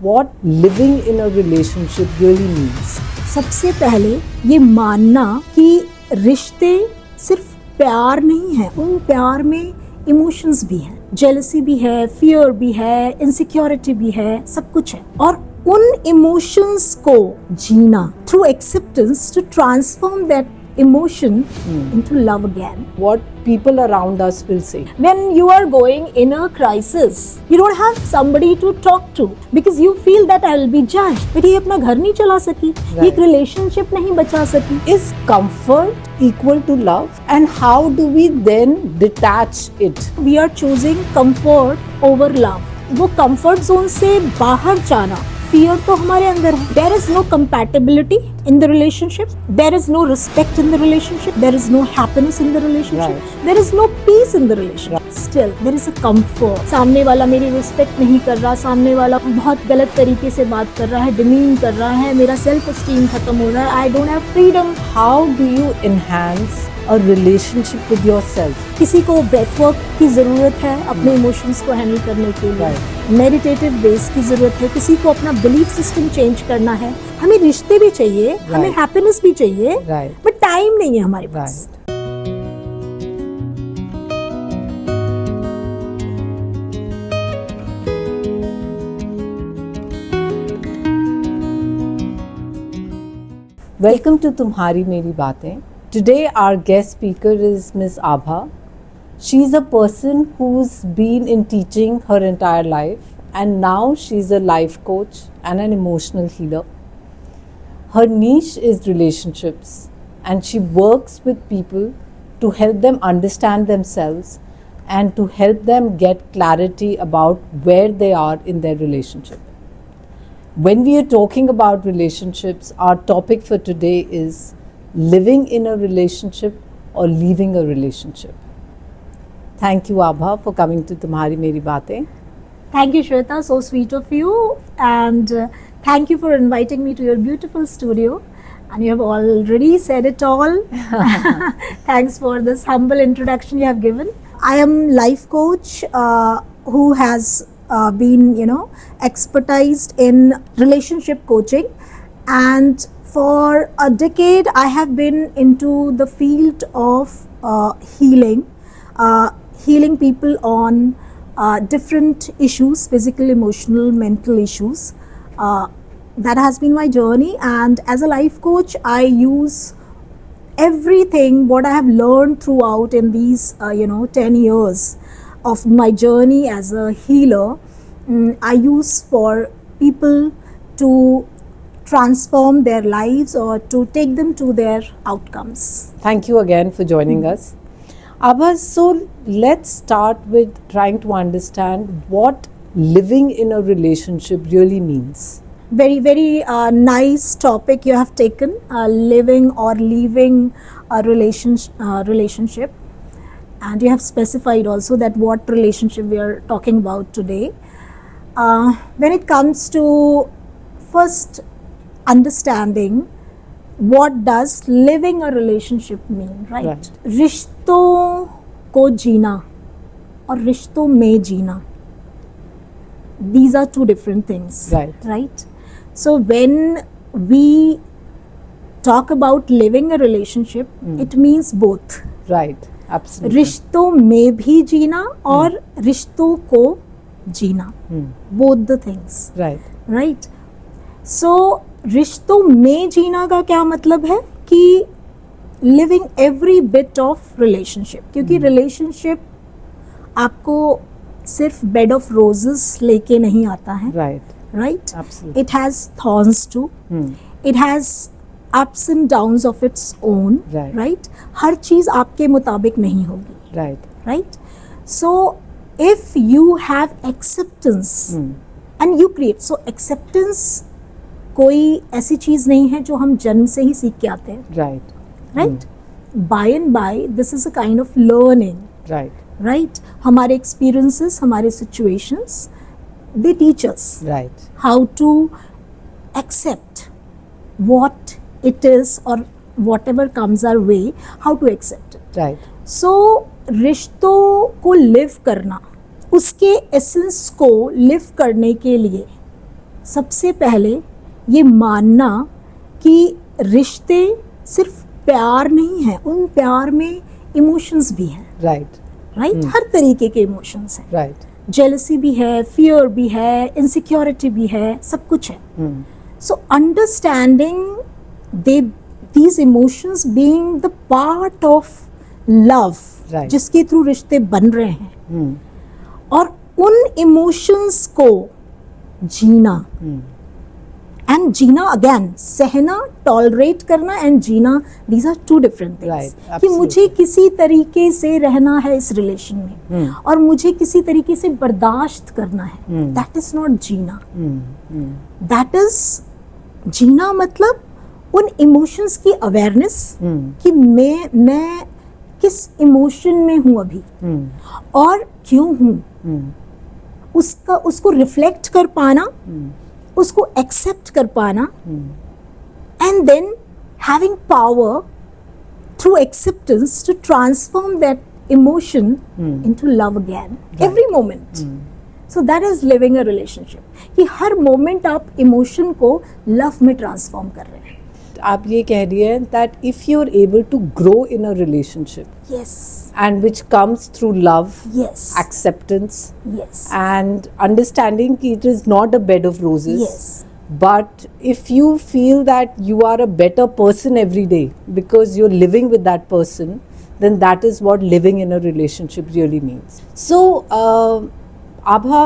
what living in a relationship really means. सबसे पहले ये मानना कि रिश्ते सिर्फ प्यार नहीं है, उन प्यार में इमोशंस भी हैं, जेलसी भी है, फियर भी है, इनसिक्योरिटी भी है, सब कुछ है। और उन इमोशंस को जीना through acceptance to transform that emotion into love again. What people around us will say. When you are going in a crisis, you don't have somebody to talk to because you feel that I will be judged. But ये अपना घर नहीं चला सकी, ये एक relationship नहीं बचा सकी. Is comfort equal to love? And how do we then detach it? We are choosing comfort over love. वो comfort zone से बाहर जाना, fear तो हमारे अंदर है. There is no compatibility in the relationship. There is no respect in the relationship. There is no happiness in the relationship. Right. There is no peace in the relationship. Right. Still, there is a comfort. सामने वाला मेरी respect नहीं कर रहा, सामने वाला बहुत गलत तरीके से बात कर रहा है, demean कर रहा है, मेरा self esteem खत्म हो रहा है. I don't have freedom. How do you enhance a relationship with yourself? किसी को breath work की ज़रूरत है अपने emotions को handle करने के लिए. Right. मेडिटेटिव बेस की जरूरत है, किसी को अपना बिलीफ सिस्टम चेंज करना है. हमें रिश्ते भी चाहिए, हमें हैप्पीनेस भी चाहिए, बट टाइम नहीं है हमारे पास. Welcome to तुम्हारी मेरी बातें. Today our guest speaker is Ms. Abha. She's a person who's been in teaching her entire life, and now she's a life coach and an emotional healer. Her niche is relationships, and she works with people to help them understand themselves and to help them get clarity about where they are in their relationship. When we are talking about relationships, our topic for today is living in a relationship or leaving a relationship. Thank you, Abha, for coming to Tumhari Meri Baatein. Thank you, Shweta. So sweet of you. And thank you for inviting me to your beautiful studio. And you have already said it all. Thanks for this humble introduction you have given. I am life coach who has been, expertised in relationship coaching. And for a decade, I have been into the field of healing. Healing people on different issues, physical, emotional, mental issues. That has been my journey, and as a life coach I use everything what I have learned throughout in these 10 years of my journey as a healer. I use for people to transform their lives or to take them to their outcomes. Thank you again for joining us. Abha, so let's start with trying to understand what living in a relationship really means. Very, very nice topic you have taken, living or leaving a relationship. And you have specified also that what relationship we are talking about today. When it comes to first understanding what does living a relationship mean, right? रिश्तों को जीना और रिश्तों में जीना, these are two different things, right? So when we talk about living a relationship, it means both. Right, absolutely. रिश्तों में भी जीना और रिश्तों को जीना, both the things. Right. So रिश्तों में जीना का क्या मतलब है कि living every bit of relationship, क्योंकि रिलेशनशिप आपको सिर्फ बेड ऑफ रोजेस लेके नहीं आता है. Right. It has thorns too, it has ups and downs of its own. Right. हर चीज आपके मुताबिक नहीं होगी. Right. So if you have acceptance and you create, so acceptance कोई ऐसी चीज नहीं है जो हम जन्म से ही सीख के आते हैं. Right. By and by this is a kind of learning. Right. हमारे एक्सपीरियंसेस, हमारे situations, they teach us how to accept what it is और whatever comes our way, how to accept it. So रिश्तों को live करना, उसके essence को live करने के लिए सबसे पहले ये मानना कि रिश्ते सिर्फ प्यार नहीं है, उन प्यार में इमोशंस भी हैं, राइट, हर तरीके के इमोशंस हैं, राइट, जेलसी भी है, फियर भी है, इनसिक्योरिटी भी है, सब कुछ है. So understanding these emotions being the part of love, Right. जिसके थ्रू रिश्ते बन रहे हैं, और उन इमोशंस को जीना, एंड जीना अगेन, सहना, टॉलरेट करना एंड जीना, these are two different things. Right, कि absolutely. मुझे किसी तरीके से रहना है इस रिलेशन में, और मुझे किसी तरीके से बर्दाश्त करना है, that is not Jeena. That is जीना मतलब उन इमोशंस की अवेयरनेस कि मैं किस इमोशन में हूं अभी, और क्यों हूं, उसको रिफ्लेक्ट कर पाना, उसको एक्सेप्ट कर पाना, and then having power through acceptance to transform that emotion into love again every moment. So that is living a relationship, कि हर मोमेंट आप इमोशन को लव में ट्रांसफॉर्म कर रहे हैं. आप ये कह रही हैं that if you're able to grow in a relationship, Yes. and which comes through love, Yes. acceptance, Yes. and understanding that it is not a bed of roses, Yes. but if you feel that you are a better person every day because you're living with that person, then that is what living in a relationship really means. So Abha,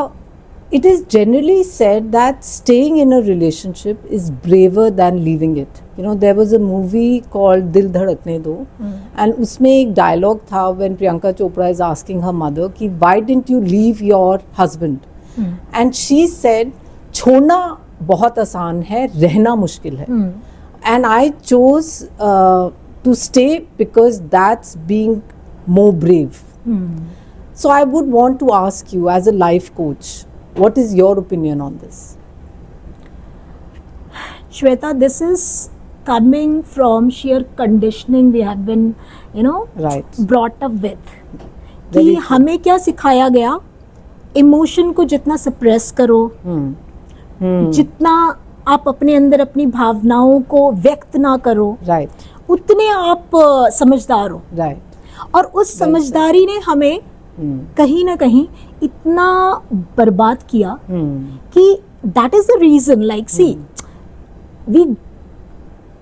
it is generally said that staying in a relationship is braver than leaving it. You know, there was a movie called Dil Dhadakne Do, and उसमें एक dialogue था when Priyanka Chopra is asking her mother कि why didn't you leave your husband? And she said, छोड़ना बहुत आसान है, रहना मुश्किल है. And I chose to stay because that's being more brave. So I would want to ask you as a life coach, what is your opinion on this? Shweta, this is coming from sheer conditioning we have been, Right. brought up with. Very कि true. हमें क्या सिखाया गया, emotion को जितना suppress करो, जितना आप अपने अंदर अपनी भावनाओं को व्यक्त ना करो, Right. उतने आप समझदार हो. Right. और उस समझदारी ने हमें कहीं ना कहीं इतना बर्बाद किया कि that is the reason, like see, we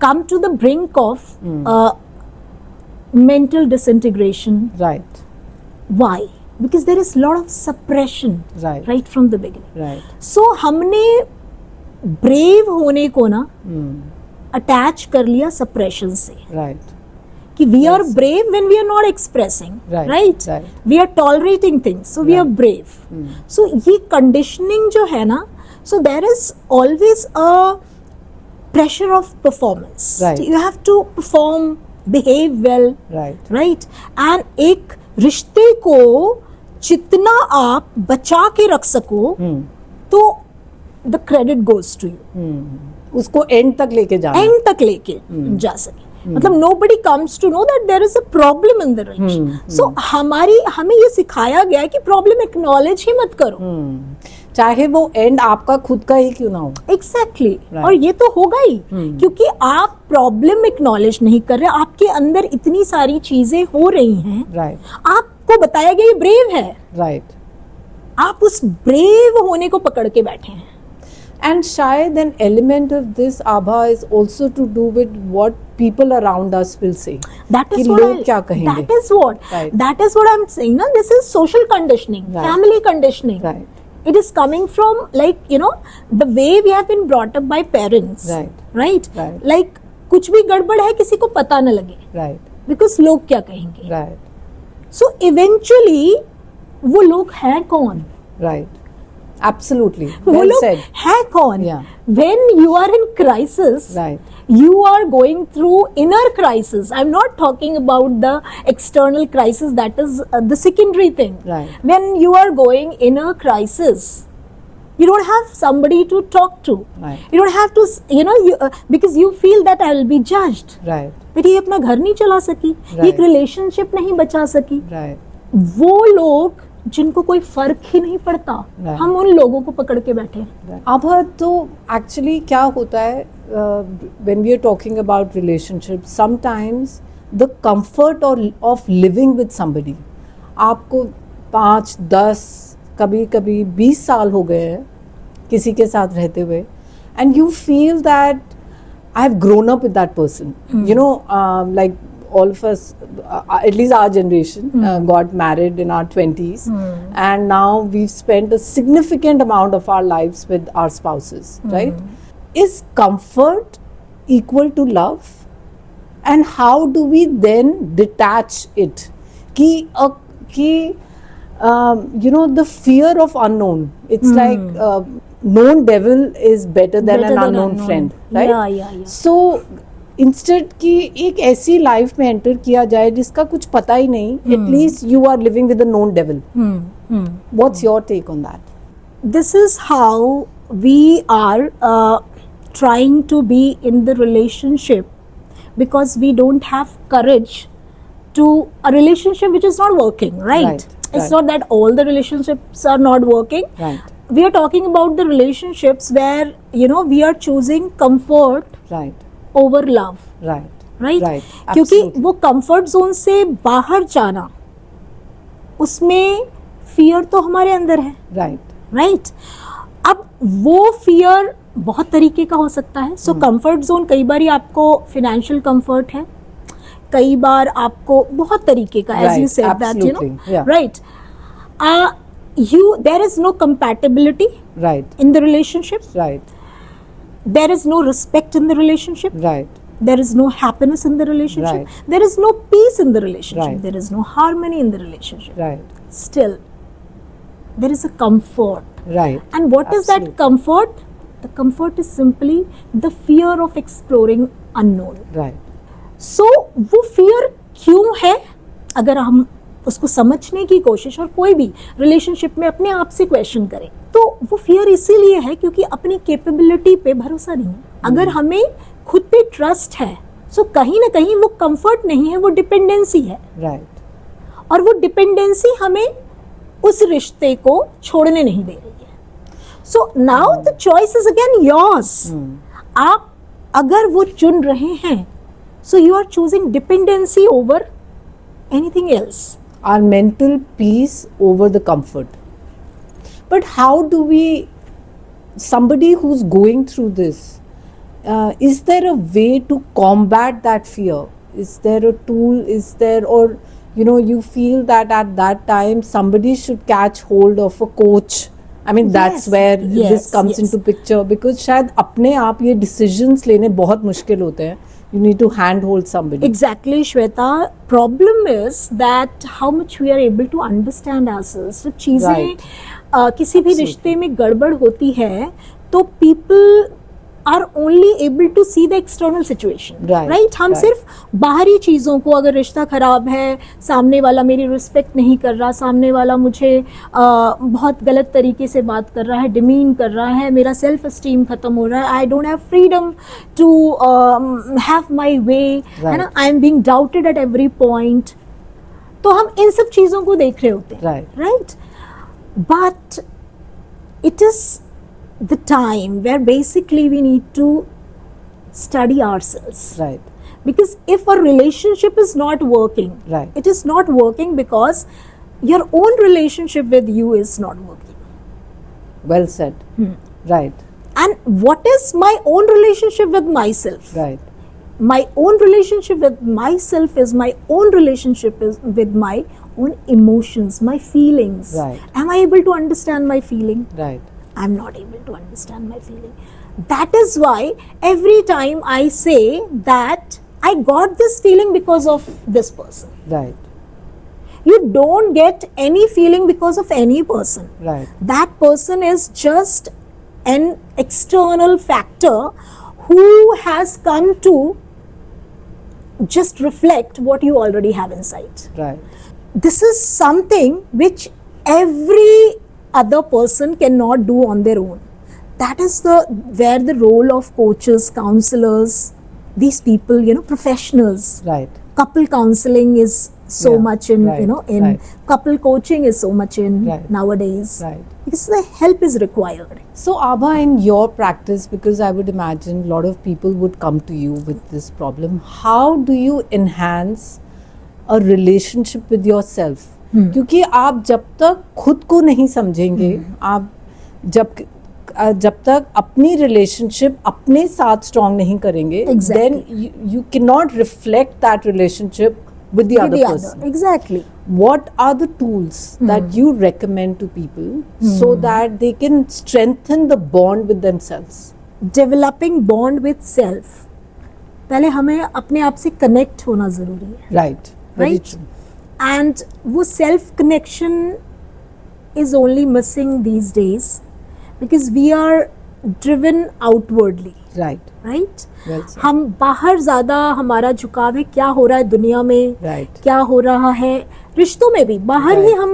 come to the brink of mental disintegration. Right. Why? Because there is a lot of suppression Right. from the beginning. Right. So हमने brave होने को ना अटैच कर लिया suppression से, Right. कि we are brave when we are not expressing, Right. right? Right. We are tolerating things, so we are brave. So ये conditioning जो है ना, so there is always a pressure of performance. Right. You have to perform, behave well, Right. right? And एक रिश्ते को जितना आप बचा के रख सको, तो the credit goes to you. उसको एंड तक लेके जाना. एंड तक लेके जा सके. मतलब nobody comes to know that there is a problem in the relation. So हमें ये सिखाया गया है कि problem acknowledge ही मत करो. चाहे वो एंड आपका खुद का ही क्यों ना हो. Exactly. Right. और ये तो होगा ही, क्योंकि आप प्रॉब्लम एक्नॉलेज नहीं कर रहे, आपके अंदर इतनी सारी चीजें हो रही हैं. Right. आपको बताया गया ये ब्रेव है, Right. आप उस ब्रेव होने को पकड़ के बैठे हैं. And शायद an element of this, Abha, is also to do with what people around us will say. That कि is what लोग क्या कहेंगे. That is what. Right. That is what I'm saying. Na, this is social conditioning, Right. family conditioning. Right. It is coming from, like, the way we have been brought up by parents. Right. Right. Right. Like कुछ भी गड़बड़ है किसी को पता न लगे. Right. Because लोग क्या कहेंगे. Right. So eventually वो लोग हैं कौन? Right. Absolutely. वो Well लोग said. हैं कौन? Yeah. When you are in crisis, Right. you are going through inner crisis. I'm not talking about the external crisis, that is the secondary thing. Right. When you are going in a crisis, you don't have somebody to talk to. Right. You don't have to, because you feel that I will be judged. Right. मेरी ये अपना घर नहीं चला सकी, Right. एक relationship नहीं बचा सकी. Right. वो लोग जिनको कोई फर्क ही नहीं पड़ता, हम उन लोगों को पकड़ के बैठे हैं। अब तो एक्चुअली क्या होता है, when we are talking about relationship, sometimes the comfort of living with somebody, आपको 5, 10, कभी कभी 20 साल हो गए हैं किसी के साथ रहते हुए, and you feel that I have grown up with that person. You know, like all of us, at least our generation, got married in our 20s, and now we've spent a significant amount of our lives with our spouses, right? Is comfort equal to love? And how do we then detach it? You know, the fear of unknown. It's like known devil is better than an unknown friend, right? Yeah. So instead कि एक ऐसी life में enter किया जाए जिसका कुछ पता ही नहीं, at least you are living with a known devil. What's your take on that? This is how we are trying to be in the relationship, because we don't have courage to a relationship which is not working, right? It's not that all the relationships are not working. Right. We are talking about the relationships where, you know, we are choosing comfort over love. Right. क्योंकि वो comfort zone से बाहर जाना, उसमें fear तो हमारे अंदर है. Right. अब वो fear बहुत तरीके का हो सकता है. So comfort zone कई बार आपको financial comfort है, कई बार आपको बहुत तरीके का, as you said that, you know, right. There is no compatibility in the relationship. There is no respect in the relationship. There is no happiness in the relationship. There is no peace in the relationship. There is no harmony in the relationship. Still, there is a comfort. And what is that comfort? The comfort is simply the fear of exploring unknown. So, वो fear क्यों है? अगर हम उसको समझने की कोशिश, और कोई भी रिलेशनशिप में अपने आप से क्वेश्चन करें, तो वो फियर इसीलिए है क्योंकि अपनी कैपेबिलिटी पे भरोसा नहीं है. अगर हमें खुद पे ट्रस्ट है, सो कहीं ना कहीं वो कंफर्ट नहीं है, वो डिपेंडेंसी है. और वो डिपेंडेंसी हमें उस रिश्ते को छोड़ने नहीं दे रही है. So now the choice is again yours. आप अगर वो चुन रहे हैं, so you are choosing dependency over anything else. Our mental peace over the comfort. But how do we, somebody who's going through this, is there a way to combat that fear? Is there a tool? Is there, or you know, you feel that at that time somebody should catch hold of a coach? I mean, that's where this comes into picture, because शायद अपने आप ये decisions लेने बहुत मुश्किल होते हैं. You need to handhold somebody. Exactly, Shweta. Problem is that how much we are able to understand ourselves. जब चीजें किसी भी रिश्ते में गड़बड़ होती है, तो people are only able to see the external situation. Right? हम सिर्फ बाहरी चीजों को, अगर रिश्ता खराब है, सामने वाला मेरी रिस्पेक्ट नहीं कर रहा, सामने वाला मुझे बहुत गलत तरीके से बात कर रहा है, डिमीन कर रहा है, मेरा सेल्फ एस्टीम खत्म हो रहा है, I don't have freedom to have my way, है ना, I am being doubted at every point. तो हम इन सब चीजों को देख रहे होते हैं. Right. But it is the time where basically we need to study ourselves. Because if a relationship is not working, it is not working because your own relationship with you is not working. Well said. And what is my own relationship with myself? My own relationship with myself is my own relationship with my own emotions, my feelings. Am I able to understand my feeling? I'm not able to understand my feeling. That is why every time I say that I got this feeling because of this person. You don't get any feeling because of any person. That person is just an external factor who has come to just reflect what you already have inside. This is something which every other person cannot do on their own. That is where the role of coaches, counselors, these people, you know, professionals couple counseling is so much in couple coaching is so much in nowadays, because the help is required. So Abha, in your practice, because I would imagine a lot of people would come to you with this problem, how do you enhance a relationship with yourself? क्योंकि आप जब तक खुद को नहीं समझेंगे, आप जब तक अपनी रिलेशनशिप अपने साथ स्ट्रॉन्ग नहीं करेंगे, then you cannot reflect that relationship with the other person. Exactly. What are the tools that you recommend to people so that they can strengthen the bond with themselves? Developing bond with self. पहले हमें अपने आप से connect होना जरूरी है. Right. Very true. And वो self connection is only missing these days because we are driven outwardly. Right. Right? Well said. हम बाहर ज़्यादा हमारा झुकाव है, क्या हो रहा है दुनिया में, क्या हो रहा है रिश्तों में भी, बाहर ही हम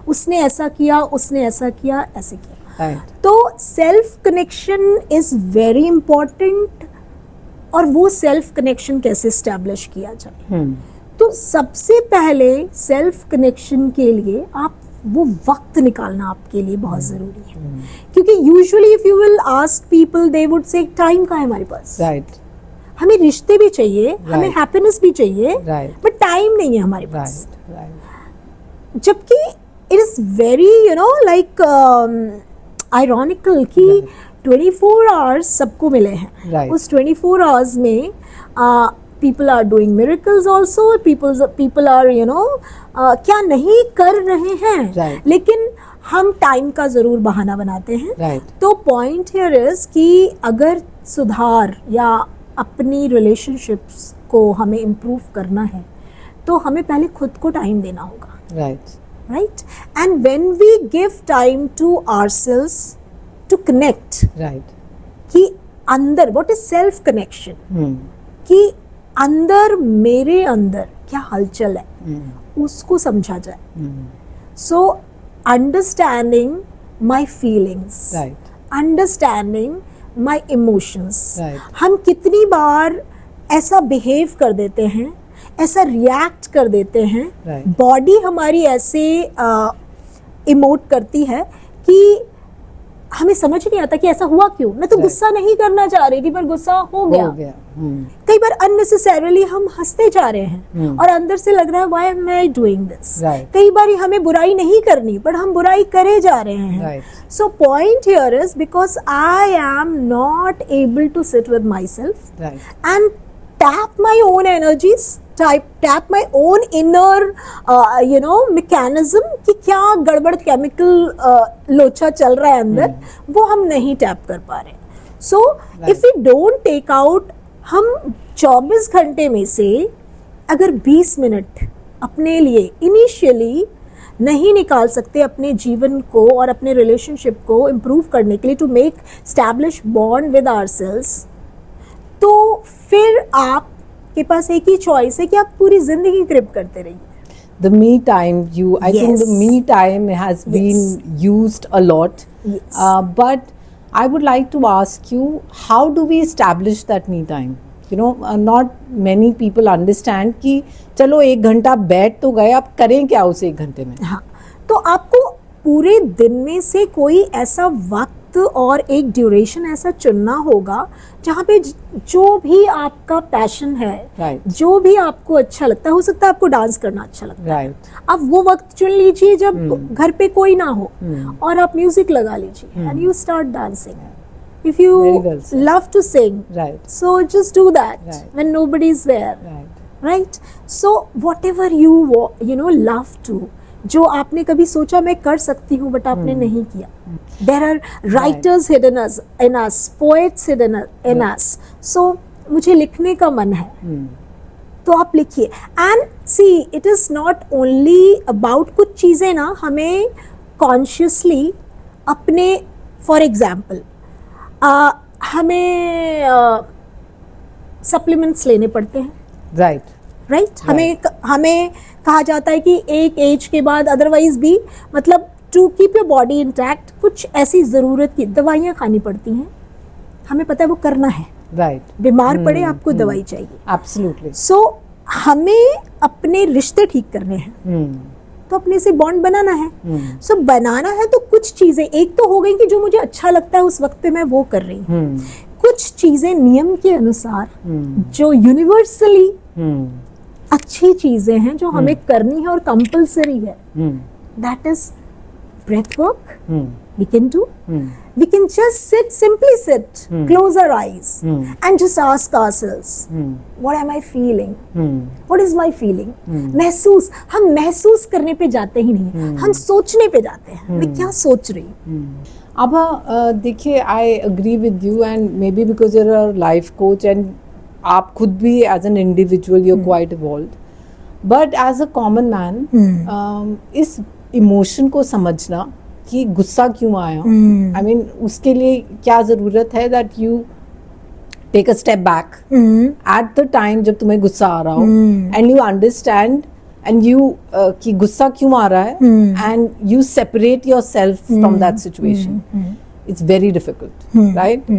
उसने ऐसा किया, उसने ऐसा किया, ऐसे किया. तो self connection is very important. और वो सेल्फ कनेक्शन कैसे स्टैब्लिश किया जाए? तो सबसे पहले सेल्फ कनेक्शन के लिए आप वो वक्त निकालना आपके लिए बहुत जरूरी है. क्योंकि usually if you will ask people, they would say time कहाँ है हमारे पास. हमें रिश्ते भी चाहिए, हमें हैप्पीनेस भी चाहिए, बट टाइम नहीं है हमारे पास. जबकि it is very like ironical कि 24 आवर्स सबको मिले हैं. उस 24 आवर्स में people are doing miracles also, people are क्या नहीं कर रहे हैं, लेकिन हम टाइम का जरूर बहाना बनाते हैं. तो पॉइंट हियर इज कि अगर सुधार या अपनी रिलेशनशिप्स को हमें इम्प्रूव करना है तो हमें पहले खुद को टाइम देना होगा. Right. And when we give time to ourselves to connect, कि अंदर व्हाट इज सेल्फ कनेक्शन, कि अंदर मेरे अंदर क्या हलचल है, उसको समझा जाए. So understanding my feelings, understanding my emotions. हम कितनी बार ऐसा बिहेव कर देते हैं, ऐसा रिएक्ट कर देते हैं, बॉडी हमारी ऐसे इमोट करती है कि हमें समझ नहीं आता कि ऐसा हुआ क्यों. मैं तो गुस्सा नहीं करना चाह रही थी पर गुस्सा हो गया. कई बार अननेसेसरीली हम हंसते जा रहे हैं और अंदर से लग रहा है why am I doing this. कई बार हमें बुराई नहीं करनी पर हम बुराई करे जा रहे हैं. So point here is because I am not able to sit with my self and tap my own energies, tap my own inner mechanism कि क्या गड़बड़ केमिकल लोचा चल रहा है अंदर, वो हम नहीं टैप कर पा रहे. So if we don't take out, हम 24 घंटे में से अगर 20 मिनट अपने लिए इनिशियली नहीं निकाल सकते अपने जीवन को और अपने रिलेशनशिप को इम्प्रूव करने के लिए, to make establish bond with ourselves, तो फिर आप के पास एक ही चॉइस है कि आप पूरी जिंदगी ग्रिप करते रहिए. The me time, I think the me time has been used a lot. But I would like to ask you, how do we establish that me time? Not many people understand कि चलो 1 घंटा बैठ तो गए, आप करें क्या उस 1 घंटे में. हाँ, तो आपको पूरे दिन में से कोई ऐसा वक्त और एक ड्यूरेशन ऐसा चुनना होगा जहाँ पे जो भी आपका पैशन है, जो भी आपको अच्छा लगता है, हो सकता है आपको डांस करना अच्छा लगता है, आप वो वक्त चुन लीजिए जब घर पे कोई ना हो और आप म्यूजिक लगा लीजिए and you start dancing. If you love to sing, so just do that when nobody is there, right? So whatever you love to, जो आपने कभी सोचा मैं कर सकती हूँ बट आपने नहीं किया. There are writers hidden in us, poets hidden in us. So मुझे लिखने का मन है, तो आप लिखिए. And see, it is not only about कुछ चीज़ें ना हमें consciously अपने, for example, हमें सप्लीमेंट्स लेने पड़ते हैं. राइट. हमें कहा जाता है कि एक एज के बाद, अदरवाइज भी, मतलब to keep your body intact, कुछ ऐसी ज़रूरत की दवाइयाँ खानी पड़ती हैं. हमें पता है वो करना है. बीमार पड़े आपको दवाई चाहिए. एब्सोल्युटली. सो हमें अपने रिश्ते ठीक करने हैं, तो अपने से बॉन्ड बनाना है। सो बनाना है तो कुछ चीजें एक तो हो गई कि जो मुझे अच्छा लगता है उस वक्त पे मैं वो कर रही हूँ। कुछ चीजें नियम के अनुसार जो यूनिवर्सली अच्छी चीजें हैं जो हमें करनी है और कंपल्सरी है, that is breath work. We can do. We can just sit, simply sit, close our eyes, and just ask ourselves, what am I feeling? What is my feeling? महसूस, हम महसूस करने पे जाते ही नहीं, हम सोचने पे जाते हैं, मैं क्या सोच रही हूँ। Abha, देखिए, I agree with you, and maybe because you're a life coach and आप खुद भी as an individual you're quite evolved, but as a common man, इस इमोशन को समझना कि गुस्सा क्यों आया, I mean, उसके लिए क्या ज़रूरत है that you take a step back at the time जब तुम्हें गुस्सा आ रहा हो, and you understand and you कि गुस्सा क्यों आ रहा है, and you separate yourself from that situation. It's very difficult, right?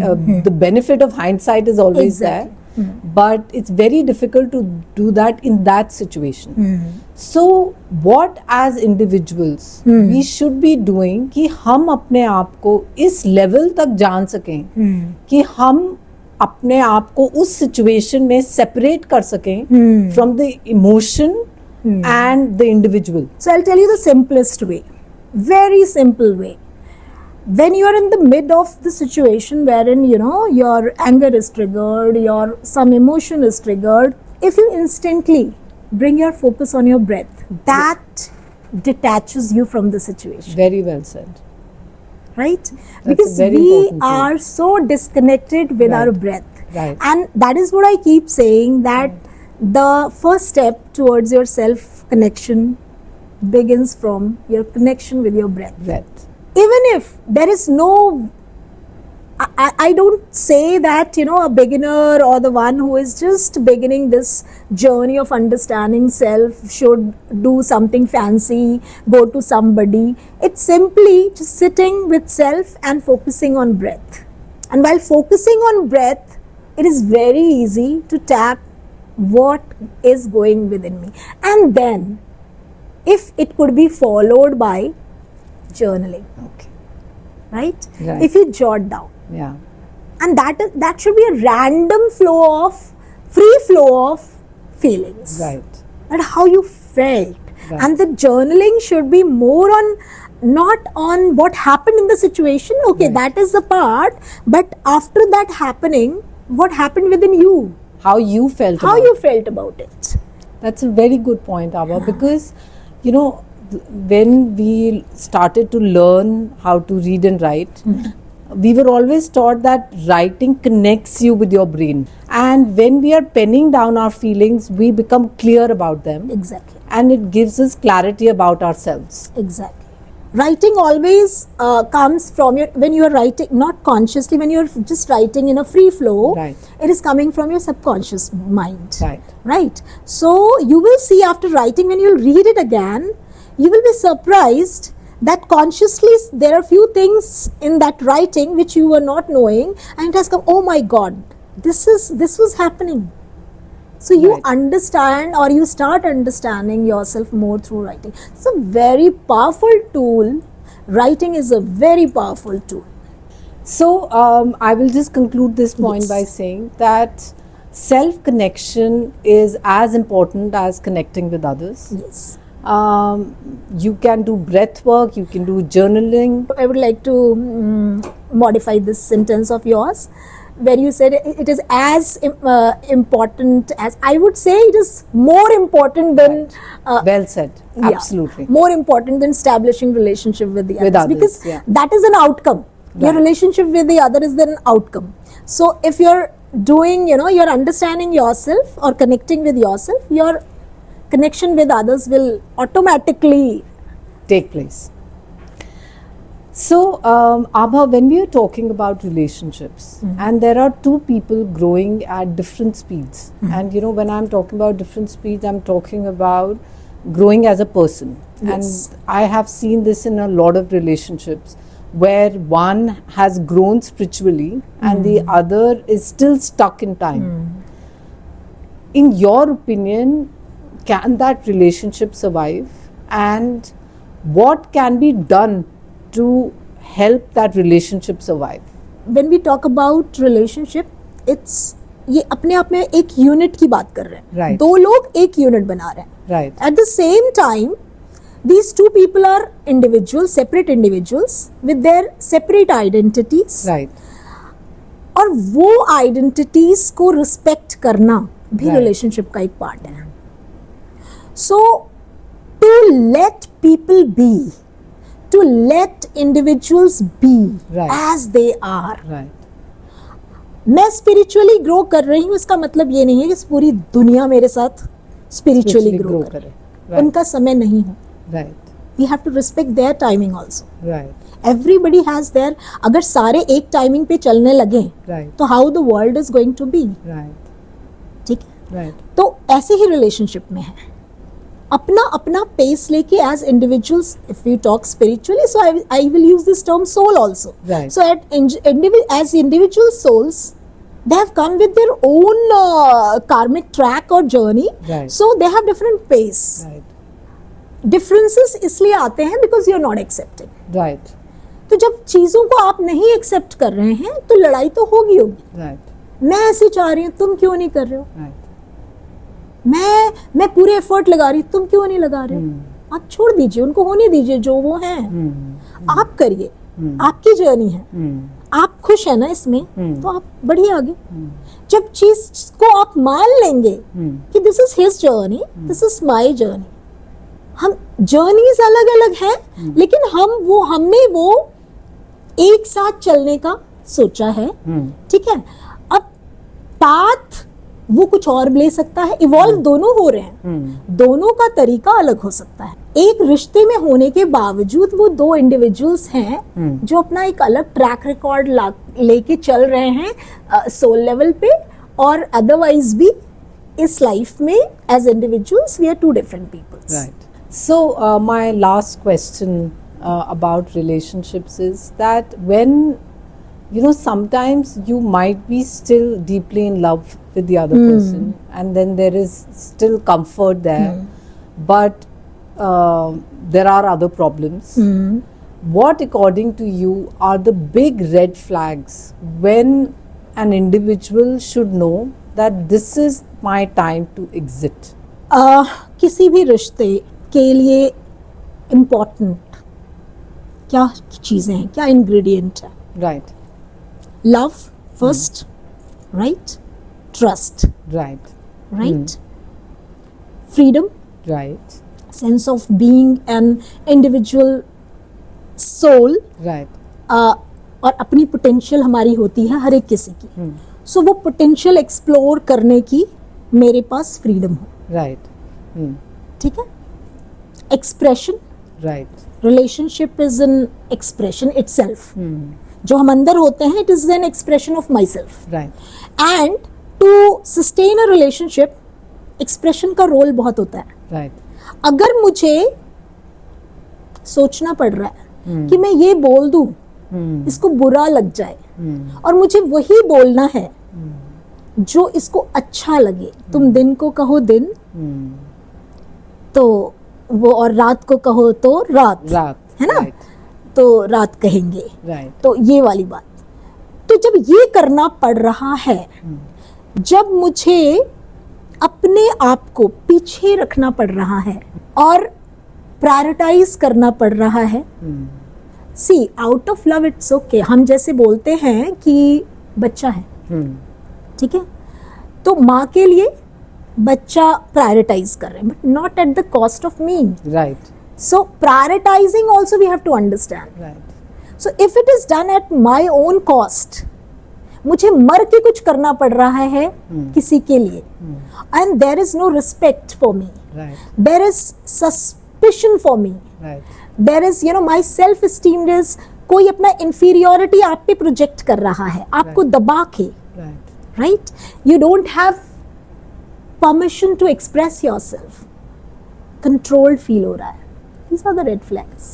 The benefit of hindsight is always there, but it's very difficult to do that in that situation. So what as individuals we should be doing कि हम अपने आप को इस level तक जान सकें कि हम अपने आप को उस सिचुएशन में सेपरेट कर सकें from the emotion and the individual. So I'll tell you the simplest way, very simple way. When you are in the mid of the situation wherein, you know, your anger is triggered, your some emotion is triggered, if you instantly bring your focus on your breath, that detaches you from the situation. Very well said. Right? That's Because a very we important thing. are so disconnected with our breath. Right. And that is what I keep saying, that the first step towards your self connection begins from your connection with your breath. Breath. Even if there is no, I don't say that, you know, a beginner or the one who is just beginning this journey of understanding self should do something fancy, go to somebody. It's simply just sitting with self and focusing on breath. And while focusing on breath, it is very easy to tap what is going within me. And then, if it could be followed by journaling, Okay. right? Right. If you jot down, Yeah. and that should be a random flow of free flow of feelings, Right. and how you felt. Right. And the journaling should be more on, not on what happened in the situation, okay, Right. that is the part, but after that happening, what happened within you, How you felt. how about you felt about it. That's a very good point, Abha, because, you know, when we started to learn how to read and write, we were always taught that writing connects you with your brain. And when we are penning down our feelings, we become clear about them. Exactly. And it gives us clarity about ourselves. Exactly. Writing always comes from your, when you are writing, not consciously, when you are just writing in a free flow, Right. it is coming from your subconscious mind. Right. Right. So you will see after writing, when you read it again, you will be surprised that consciously there are few things in that writing which you were not knowing, and it has come, oh my God, this was happening. So you Right. understand, or you start understanding yourself more through writing. It's a very powerful tool. Writing is a very powerful tool. So I will just conclude this point Yes. by saying that self-connection is as important as connecting with others. Yes. You can do breath work, you can do journaling. I would like to modify this sentence of yours, where you said it is as important as, I would say it is more important than Well said. yeah, Absolutely. more important than establishing relationship with the With others, others, because yeah. that is an outcome. Your Right. relationship with the other is then an outcome. So if you're doing, you know, you're understanding yourself or connecting with yourself, your connection with others will automatically Take place. So, Abha, when we are talking about relationships, and there are two people growing at different speeds, and you know, when I'm talking about different speeds, I'm talking about growing as a person. Yes. And I have seen this in a lot of relationships where one has grown spiritually and the other is still stuck in time. in your opinion, can that relationship survive, and what can be done to help that relationship survive? When we talk about relationship, it's ये अपने आप में एक unit की बात कर रहे हैं. Right. दो लोग एक यूनिट बना रहे हैं. Right. At the same time, these two people are individuals, separate individuals with their separate identities. Right. और वो आइडेंटिटीज को रिस्पेक्ट करना भी Right. रिलेशनशिप का एक पार्ट है. So to let people be, to let individuals be Right. As they are. Right. मैं spiritually grow कर रही हूँ, इसका मतलब ये नहीं है कि पूरी दुनिया मेरे साथ स्पिरिचुअली ग्रो करे. Right. उनका समय नहीं है. Right. We have to respect their timing also. Right. Everybody has their. अगर सारे एक टाइमिंग पे चलने लगे Right. तो how the world is going to be. Right. ठीक है. Right. तो ऐसे ही रिलेशनशिप में है, अपना अपना पेस लेके as individuals. If you talk spiritually, so I will use this term soul also. Right. So as individual souls, they have come with their own karmic track or journey. Right. So they have different pace. Right. Differences इसलिए आते हैं because you're not accepting. Right. तो जब चीजों को आप नहीं accept कर रहे हैं तो लड़ाई तो होगी होगी. Right. मैं ऐसे चाह रही हूँ, तुम क्यों नहीं कर रहे हो. Right. मैं पूरे एफर्ट लगा रही हूँ, तुम क्यों नहीं लगा रहे हो. आप छोड़ दीजिए, उनको होने दीजिए जो वो हैं. आप करिए, आपकी जर्नी है. आप खुश है ना इसमें, तो आप बढ़िए आगे. जब चीज को आप मान लेंगे कि this is his journey, this is my journey. हम जर्नीज अलग अलग हैं, लेकिन हमने वो एक साथ चलने का सोचा है. ठीक है. अब पाथ वो कुछ और ले सकता है. इवॉल्व दोनों हो रहे हैं, दोनों का तरीका अलग हो सकता है. एक रिश्ते में होने के बावजूद वो दो इंडिविजुअल्स हैं जो अपना एक अलग ट्रैक रिकॉर्ड लेके चल रहे हैं सोल लेवल पे, और अदरवाइज भी इस लाइफ में as individuals we are two different peoples. Right. So my last question about relationships is that when, you know, sometimes you might be still deeply in love with the other person, and then there is still comfort there, but there are other problems. What, according to you, are the big red flags when an individual should know that this is my time to exit? किसी भी रिश्ते के लिए important क्या चीज़ें हैं, क्या ingredient है. Right. Love first, right. Trust, Right. Right. Freedom, Right. Sense of being an individual soul. Right. और अपनी पोटेंशियल हमारी होती है हर एक किसी की. सो वो पोटेंशियल एक्सप्लोर करने की मेरे पास फ्रीडम हो. Right. ठीक है. Expression, Right. Relationship is an expression itself. जो हम अंदर होते हैं, it is an expression of my self. Right. And to sustain a relationship, expression का रोल बहुत होता है. Right. अगर मुझे सोचना पड़ रहा है कि मैं ये बोल दूं, इसको बुरा लग जाए, और मुझे वही बोलना है जो इसको अच्छा लगे. तुम दिन को कहो दिन, तो वो, और रात को कहो तो रात, है ना. Right. तो रात कहेंगे. Right. तो ये वाली बात. तो जब ये करना पड़ रहा है, जब मुझे अपने आप को पीछे रखना पड़ रहा है और प्रायोरिटाइज करना पड़ रहा है, see out of love it's okay. हम जैसे बोलते हैं कि बच्चा है, ठीक है, तो माँ के लिए बच्चा प्रायोरिटाइज कर रहे हैं, but not at the cost of me. Right. So prioritizing also we have to understand. Right. So if it is done at my own cost, मुझे मर के कुछ करना पड़ रहा है किसी के लिए, and there is no respect for me. Right. There is suspicion for me. Right. There is, you know, my self esteem is, कोई अपना inferiority आप पे प्रोजेक्ट कर रहा है, आपको दबा के. Right. Right? You don't have permission to express yourself. Controlled feel हो रहा है. These are the red flags.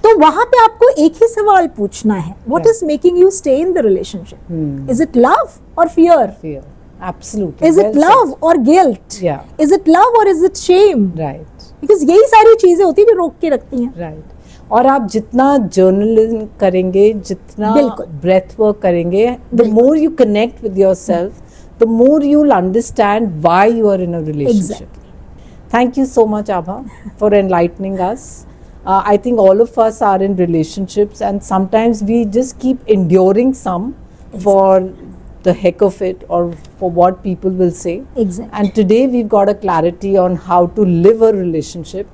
तो वहां पे आपको एक ही सवाल पूछना है, what is making you stay in the relationship? Is it love or fear? Fear. Absolutely. Is it love or guilt? Yeah. Is it love or is it shame? Right. Because यही सारी चीजें होती है जो रोक के रखती हैं. Right. और आप जितना जर्नलिज्म करेंगे, जितना ब्रेथ वर्क करेंगे, the more you connect with yourself, the more you'll understand why you are in a relationship. Exactly. Thank you so much, Abha, for enlightening us. I think all of us are in relationships, and sometimes we just keep enduring some for the heck of it, or for what people will say. Exactly. And today we've got a clarity on how to live a relationship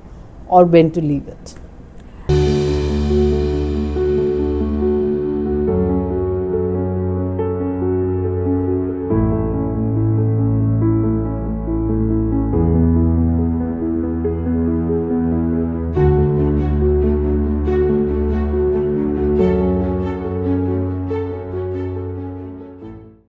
or when to leave it.